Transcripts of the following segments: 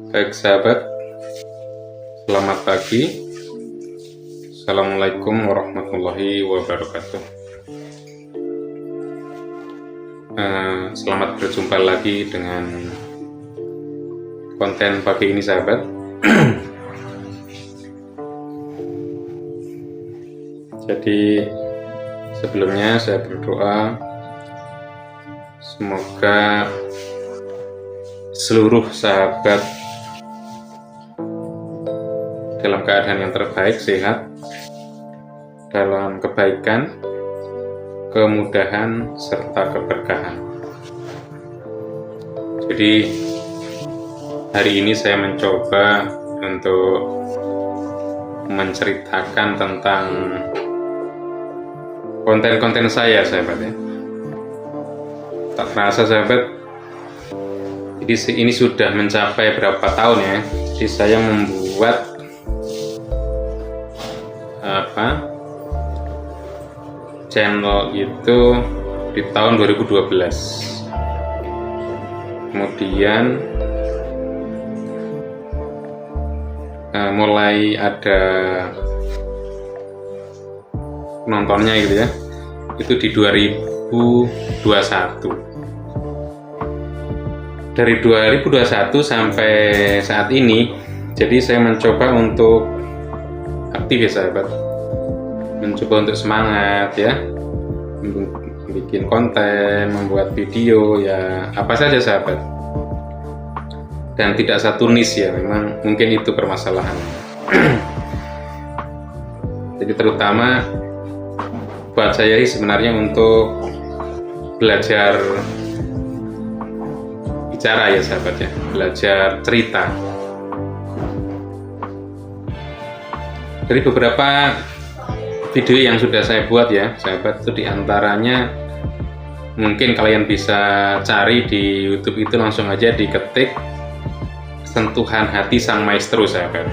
Baik sahabat, selamat pagi. Assalamualaikum warahmatullahi wabarakatuh. Selamat berjumpa lagi dengan konten pagi ini sahabat. Jadi sebelumnya saya berdoa semoga seluruh sahabat dalam keadaan yang terbaik, sehat, dalam kebaikan, kemudahan, serta keberkahan. Jadi hari ini saya mencoba untuk menceritakan tentang konten-konten saya sahabat ya. Tak terasa sahabat, jadi ini sudah mencapai berapa tahun ya. Jadi saya membuat channel itu di tahun 2012. Kemudian mulai ada penontonnya gitu ya, itu di 2021. Dari 2021 sampai saat ini, jadi saya mencoba untuk aktif ya sahabat, mencoba untuk semangat ya, bikin konten, membuat video ya, apa saja sahabat, dan tidak satu niche ya, memang mungkin itu permasalahannya. Jadi terutama buat saya sebenarnya untuk belajar bicara ya sahabat ya, belajar cerita. Dari beberapa video yang sudah saya buat ya sahabat, itu diantaranya mungkin kalian bisa cari di YouTube, itu langsung aja diketik sentuhan hati sang maestro sahabat.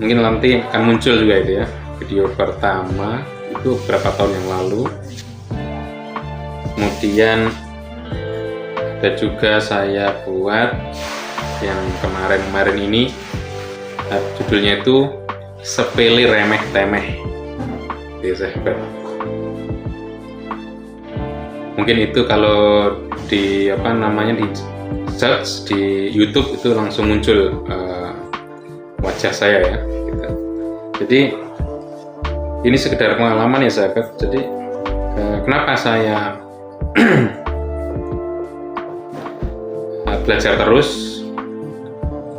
Mungkin nanti akan muncul juga itu ya, video pertama itu beberapa tahun yang lalu. Kemudian ada juga saya buat yang kemarin ini, judulnya itu sepele remeh temeh ya sahabat. Mungkin itu kalau di di search di YouTube itu langsung muncul wajah saya ya gitu. Jadi ini sekedar pengalaman ya sahabat. Jadi kenapa saya belajar terus.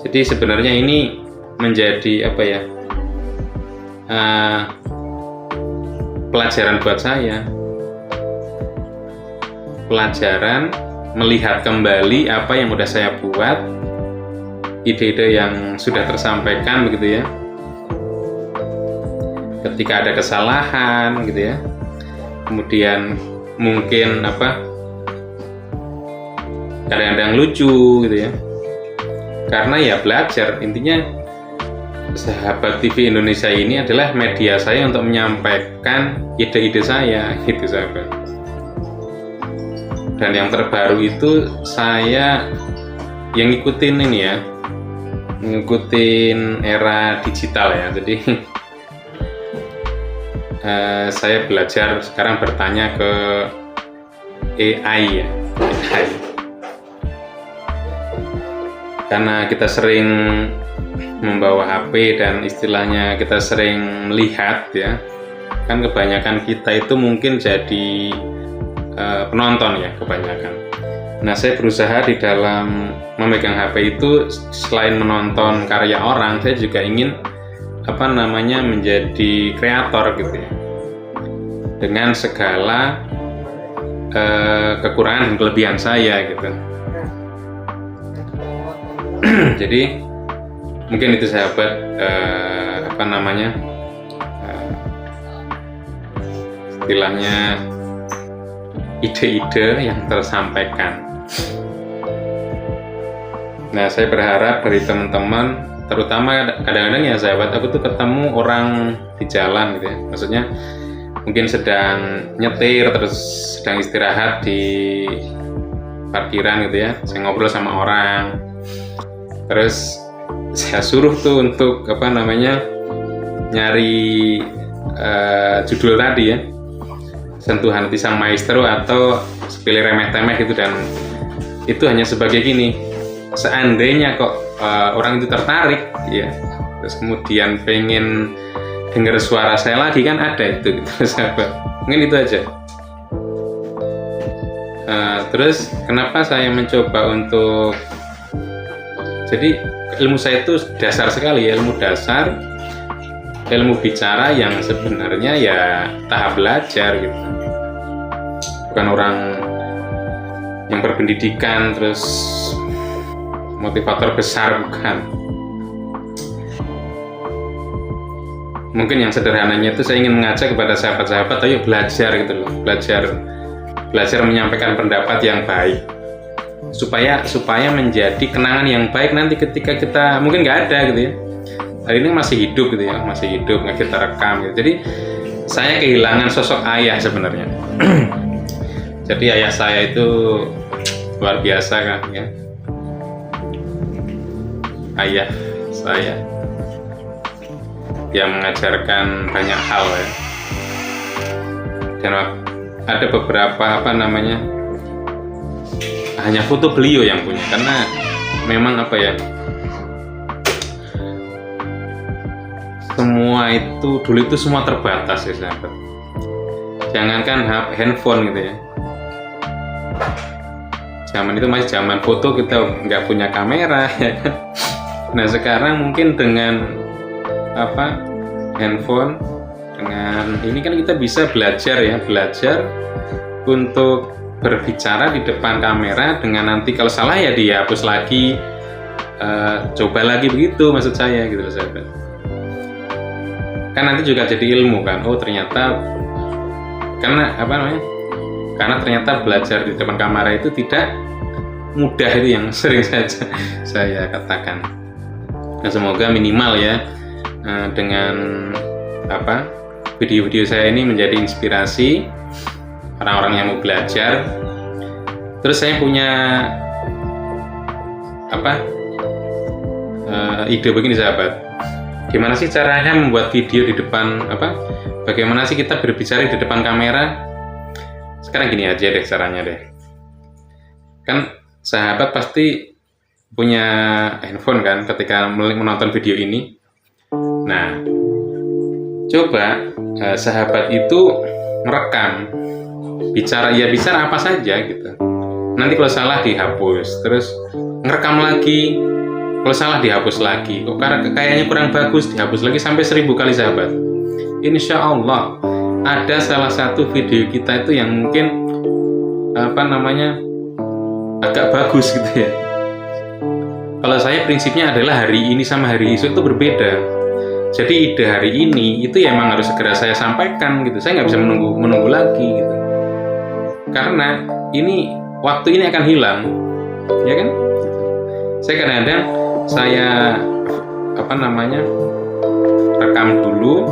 Jadi sebenarnya ini menjadi pelajaran buat saya, pelajaran melihat kembali apa yang udah saya buat, ide-ide yang sudah tersampaikan begitu ya, ketika ada kesalahan gitu ya, kemudian mungkin kadang-kadang lucu gitu ya, karena ya belajar. Intinya Sahabat TV Indonesia ini adalah media saya untuk menyampaikan ide-ide saya gitu sahabat. Dan yang terbaru itu saya yang ngikutin ini ya, ngikutin era digital ya. Jadi saya belajar sekarang bertanya ke AI ya, AI. Karena kita sering membawa HP dan istilahnya kita sering melihat ya, kan kebanyakan kita itu mungkin jadi penonton ya kebanyakan. Nah, saya berusaha di dalam memegang HP itu selain menonton karya orang, saya juga ingin menjadi kreator gitu ya, dengan segala kekurangan dan kelebihan saya gitu. Jadi mungkin itu sahabat istilahnya ide-ide yang tersampaikan. Nah, saya berharap dari teman-teman, terutama kadang-kadang ya sahabat, aku tuh ketemu orang di jalan gitu ya, maksudnya mungkin sedang nyetir terus sedang istirahat di parkiran gitu ya, saya ngobrol sama orang, terus saya suruh tuh untuk apa namanya nyari judul tadi ya, sentuhan hati sang maestro atau sepele remeh-temeh gitu, dan itu hanya sebagai gini, seandainya kok orang itu tertarik ya, terus kemudian pengen dengar suara saya lagi, kan ada itu gitu sahabat. Mungkin itu aja. Terus kenapa saya mencoba untuk, jadi ilmu saya itu dasar sekali ya, ilmu dasar, ilmu bicara yang sebenarnya ya tahap belajar gitu, bukan orang yang berpendidikan terus motivator besar, bukan. Mungkin yang sederhananya itu saya ingin mengajak kepada sahabat-sahabat, ayo belajar gitu loh, belajar menyampaikan pendapat yang baik, supaya menjadi kenangan yang baik nanti ketika kita mungkin nggak ada gitu ya, hari ini masih hidup gitu ya, masih hidup nggak kita rekam gitu. Jadi saya kehilangan sosok ayah sebenarnya. Jadi ayah saya itu luar biasa kan ya, ayah saya yang mengajarkan banyak hal ya, dan ada beberapa apa namanya hanya foto beliau yang punya, karena memang apa ya, semua itu dulu itu semua terbatas ya sahabat, jangankan handphone gitu ya, zaman itu masih zaman foto, kita nggak punya kamera ya. Nah sekarang mungkin dengan apa handphone, dengan ini kan kita bisa belajar ya, belajar untuk berbicara di depan kamera, dengan nanti kalau salah ya dihapus lagi, coba lagi, begitu maksud saya gitu loh sahabat. Kan nanti juga jadi ilmu kan, oh ternyata karena apa namanya, karena ternyata belajar di depan kamera itu tidak mudah, itu yang sering saja saya katakan. Nah, semoga minimal ya dengan apa video-video saya ini menjadi inspirasi orang-orang yang mau belajar. Terus saya punya apa ide begini sahabat, gimana sih caranya membuat video di depan apa, bagaimana sih kita berbicara di depan kamera. Sekarang gini aja deh caranya deh, kan sahabat pasti punya handphone kan ketika menonton video ini. Nah coba sahabat itu merekam, bicara apa saja gitu, nanti kalau salah dihapus, terus ngerekam lagi, kalau salah dihapus lagi, kok kayaknya kurang bagus, dihapus lagi sampai 1000 kali sahabat. Insya Allah ada salah satu video kita itu yang mungkin apa namanya agak bagus gitu ya. Kalau saya prinsipnya adalah hari ini sama hari esok itu berbeda. Jadi ide hari ini itu ya emang harus segera saya sampaikan gitu. Saya nggak bisa menunggu lagi gitu. Karena ini waktu ini akan hilang, ya kan? Saya kadang-kadang saya apa namanya rekam dulu,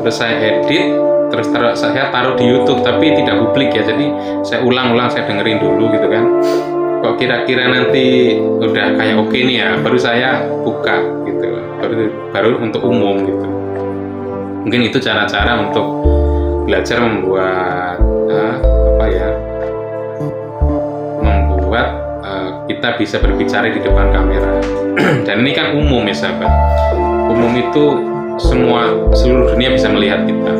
terus saya edit, terus saya taruh di YouTube, tapi tidak publik ya. Jadi saya ulang-ulang, saya dengerin dulu gitu kan. Kok kira-kira nanti udah kayak oke nih ya, baru saya buka gitu, baru untuk umum gitu. Mungkin itu cara-cara untuk belajar membuat apa ya, membuat kita bisa berbicara di depan kamera. Dan ini kan umum ya sahabat, umum itu seluruh dunia bisa melihat kita.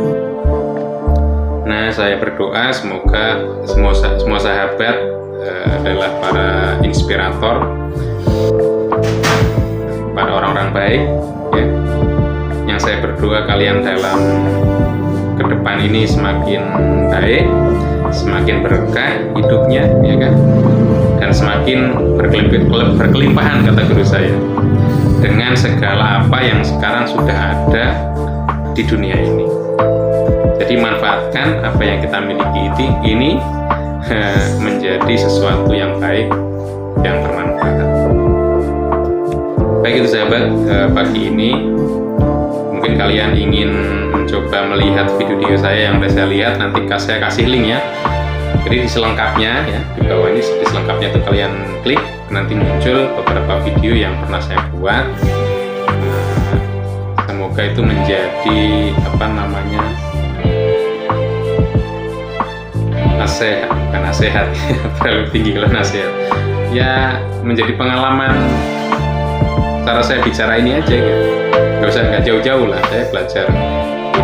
Nah saya berdoa semoga semua sahabat adalah para inspirator, para orang-orang baik ya, yang saya berdoa kalian dalam ke depan ini semakin baik, semakin berkah hidupnya ya kan, dan semakin berkelimpahan kata guru saya, dengan segala apa yang sekarang sudah ada di dunia ini. Jadi manfaatkan apa yang kita miliki ini menjadi sesuatu yang baik, yang bermanfaat. Baik itu sahabat, pagi ini mungkin kalian ingin mencoba melihat video saya yang sudah saya lihat, nanti saya kasih link ya Jadi di selengkapnya ya, di bawah ini di selengkapnya itu kalian klik, nanti muncul beberapa video yang pernah saya buat. Semoga itu menjadi nasihat terlalu tinggi kalau nasihat ya, menjadi pengalaman cara saya bicara ini aja gitu. Nggak jauh-jauh lah, saya belajar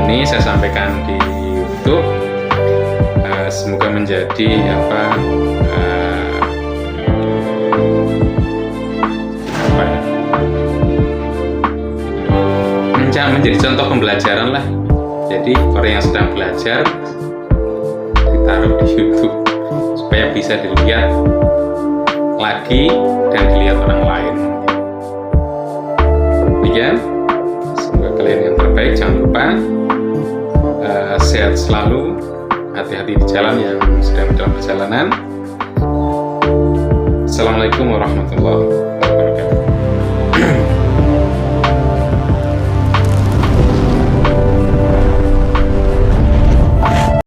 ini saya sampaikan di YouTube. Semoga menjadi menjadi contoh pembelajaran lah. Jadi orang yang sedang belajar ditaruh di YouTube supaya bisa dilihat lagi dan dilihat orang lain. Demikian, semoga kalian yang terbaik. Jangan lupa sehat selalu, hati-hati di jalan yang sedang dalam perjalanan. Assalamualaikum warahmatullahi wabarakatuh.